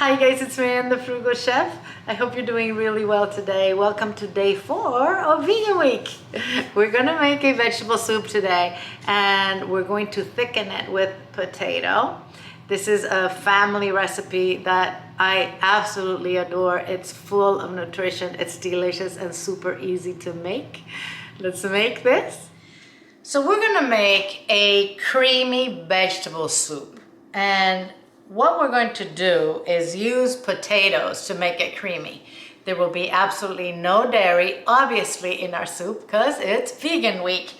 Hi guys, it's me, the Frugal Chef. I hope you're doing really well today. Welcome to day 4 of Vegan Week. We're gonna make a vegetable soup today and we're going to thicken it with potato. This is a family recipe that I absolutely adore. It's full of nutrition, it's delicious and super easy to make. Let's make this. So we're gonna make a creamy vegetable soup, and what we're going to do is use potatoes to make it creamy. There will be absolutely no dairy, obviously, in our soup because it's vegan week.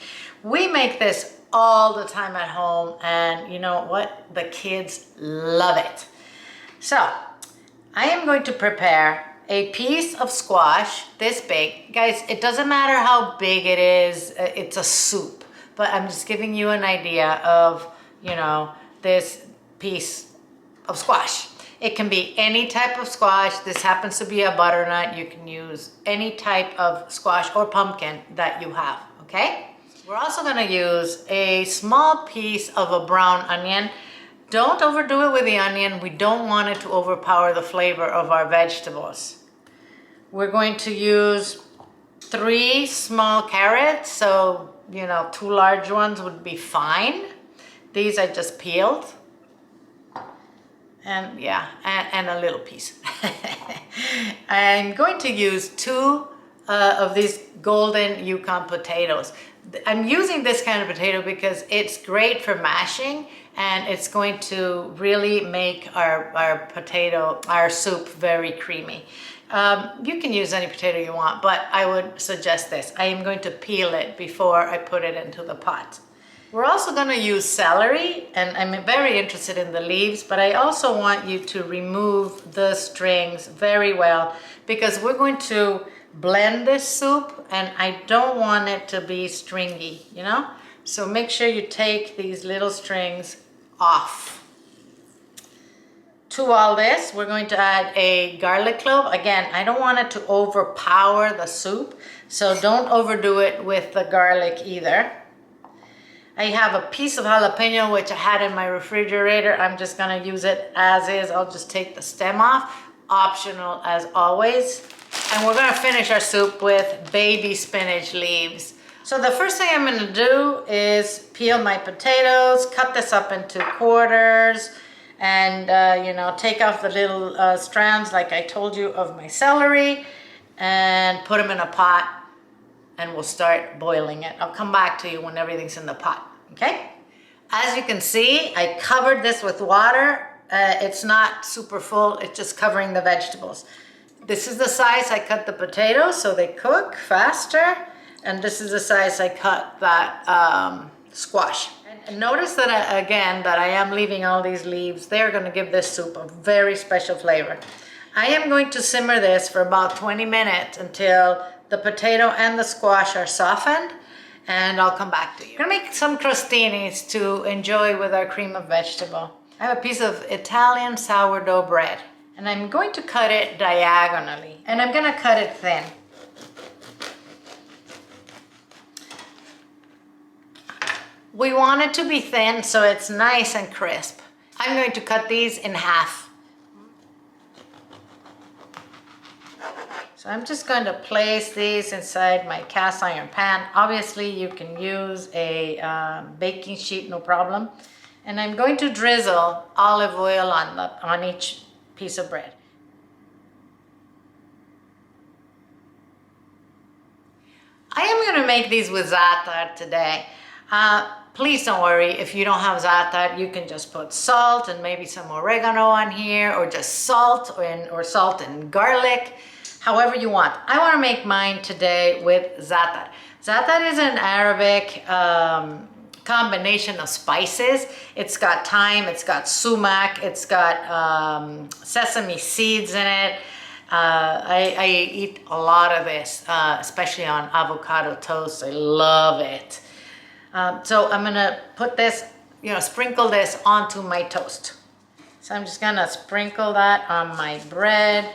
We make this all the time at home, and you know what? The kids love it. So I am going to prepare a piece of squash this big. Guys, it doesn't matter how big it is, it's a soup. But I'm just giving you an idea of, you know, this piece of squash. It can be any type of squash. This happens to be a butternut. You can use any type of squash or pumpkin that you have, okay? We're also gonna use a small piece of a brown onion. Don't overdo it with the onion. We don't want it to overpower the flavor of our vegetables. We're going to use 3 small carrots, so you know, 2 large ones would be fine. These I just peeled. And yeah, and a little piece. I'm going to use 2 of these golden Yukon potatoes. I'm using this kind of potato because it's great for mashing, and it's going to really make our soup very creamy. You can use any potato you want, but I would suggest this. I am going to peel it before I put it into the pot. We're also going to use celery, and I'm very interested in the leaves, but I also want you to remove the strings very well because we're going to blend this soup and I don't want it to be stringy, you know? So make sure you take these little strings off. To all this, we're going to add a garlic clove. Again, I don't want it to overpower the soup, so don't overdo it with the garlic either. I have a piece of jalapeño which I had in my refrigerator. I'm just gonna use it as is. I'll just take the stem off, optional as always. And we're gonna finish our soup with baby spinach leaves. So the first thing I'm gonna do is peel my potatoes, cut this up into quarters, and you know, take off the little strands like I told you of my celery, and put them in a pot. And we'll start boiling it. I'll come back to you when everything's in the pot, okay? As you can see, I covered this with water. It's not super full, it's just covering the vegetables. This is the size I cut the potatoes so they cook faster. And this is the size I cut that squash. And notice that again, that I am leaving all these leaves. They're gonna give this soup a very special flavor. I am going to simmer this for about 20 minutes until the potato and the squash are softened, and I'll come back to you. I'm gonna make some crostinis to enjoy with our cream of vegetable. I have a piece of Italian sourdough bread, and I'm going to cut it diagonally, and I'm gonna cut it thin. We want it to be thin so it's nice and crisp. I'm going to cut these in half. So I'm just going to place these inside my cast iron pan. Obviously you can use a baking sheet, no problem. And I'm going to drizzle olive oil on each piece of bread. I am going to make these with Zaatar today. Please don't worry, if you don't have Zaatar, you can just put salt and maybe some oregano on here, or just salt or salt and garlic. However you want. I want to make mine today with Zaatar. Zaatar is an Arabic combination of spices. It's got thyme, it's got sumac, it's got sesame seeds in it. I eat a lot of this, especially on avocado toast. I love it. So I'm gonna put this, you know, sprinkle this onto my toast. So I'm just gonna sprinkle that on my bread.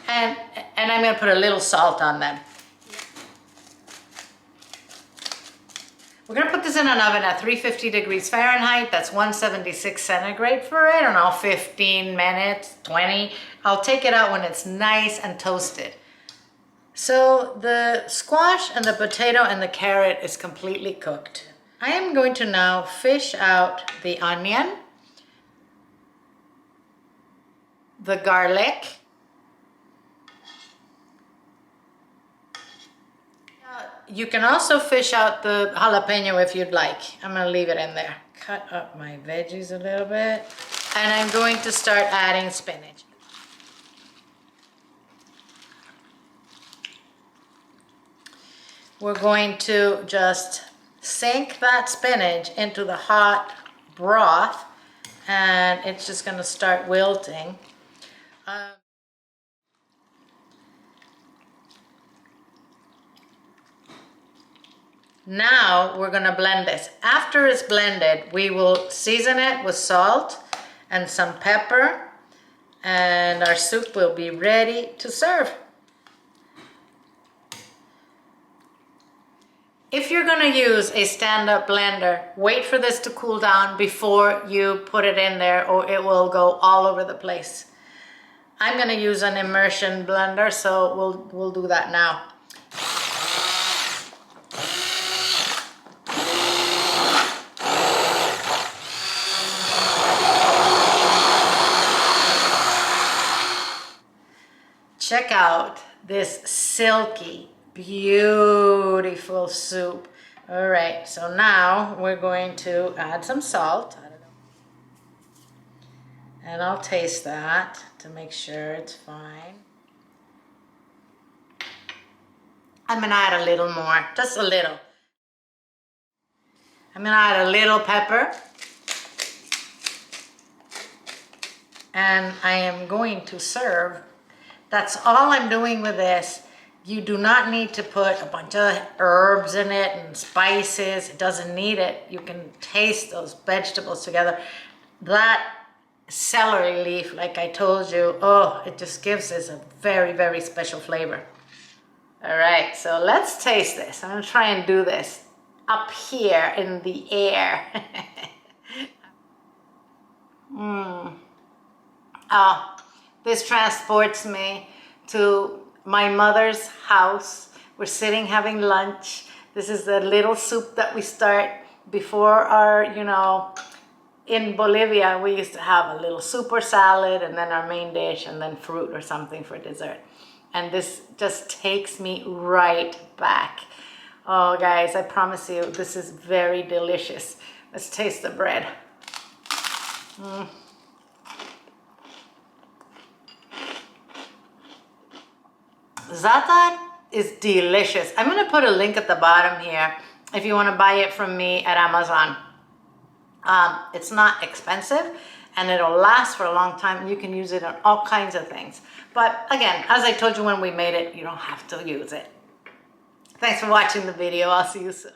And I'm going to put a little salt on them. We're gonna put this in an oven at 350 degrees Fahrenheit. That's 176 centigrade for, I don't know, 15 minutes, 20. I'll take it out when it's nice and toasted. So the squash and the potato and the carrot is completely cooked. I am going to now fish out the onion, the garlic, you can also fish out the jalapeño if you'd like. I'm gonna leave it in there. Cut up my veggies a little bit. And I'm going to start adding spinach. We're going to just sink that spinach into the hot broth, and it's just gonna start wilting. Now we're gonna blend this. After it's blended, we will season it with salt and some pepper, and our soup will be ready to serve. If you're gonna use a stand-up blender, wait for this to cool down before you put it in there, or it will go all over the place. I'm gonna use an immersion blender, so we'll do that now. Check out this silky, beautiful soup. All right, so now we're going to add some salt. And I'll taste that to make sure it's fine. I'm gonna add a little more, just a little. I'm gonna add a little pepper. And I am going to serve. That's all I'm doing with this. You do not need to put a bunch of herbs in it and spices. It doesn't need it. You can taste those vegetables together. That celery leaf, like I told you, oh, it just gives this a very, very special flavor. All right, so let's taste this. I'm gonna try and do this up here in the air. Oh, this transports me to my mother's house. We're sitting having lunch. This is the little soup that we start before our, in Bolivia, we used to have a little soup or salad and then our main dish and then fruit or something for dessert. And this just takes me right back. Oh, guys, I promise you, this is very delicious. Let's taste the bread. Zaatar is delicious. I'm gonna put a link at the bottom here if you wanna buy it from me at Amazon. It's not expensive and it'll last for a long time. You can use it on all kinds of things. But again, as I told you when we made it, you don't have to use it. Thanks for watching the video. I'll see you soon.